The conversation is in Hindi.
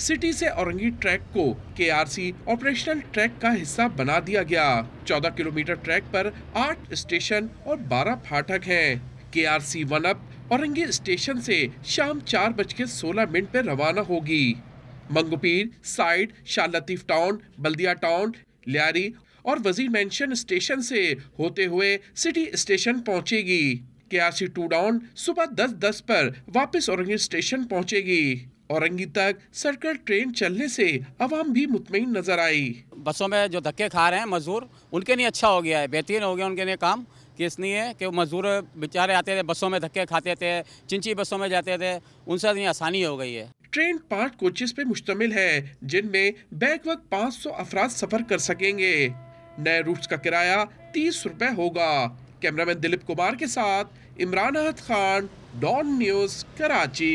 सिटी से औरंगी ट्रैक को केआरसी ऑपरेशनल ट्रैक का हिस्सा बना दिया गया। 14 किलोमीटर ट्रैक पर 8 स्टेशन और 12 फाटक हैं। केआरसी 1 अप औरंगी स्टेशन से शाम 4:16 पर रवाना होगी। मंगोपीर, साइड, शाह लतीफ टाउन, बल्दिया टाउन, लियारी और वजीर मेंशन स्टेशन से होते हुए सिटी स्टेशन पहुंचेगी। केआरसी 2 डाउन सुबह 10:10 पर वापस औरंगी स्टेशन पहुंचेगी। औरंगी तक सर्कल ट्रेन चलने से आवाम भी मुतमईन नजर आई। बसों में जो धक्के खा रहे हैं मजदूर, उनके लिए अच्छा हो गया है, बेहतरीन हो गया उनके लिए काम। कि इसलिए कि मजदूर बेचारे आते थे, बसों में धक्के खाते थे, चिंची बसों में जाते थे, उनसे इतनी आसानी हो गई है। ट्रेन 5 कोचेस पे मुश्तमिल है, जिनमें बैक वक्त 500 अफराद सफर कर सकेंगे। नए रूट्स का किराया 30 रुपए होगा। कैमरामैन दिलीप कुमार के साथ इमरान अहद खान, डॉन न्यूज, कराची।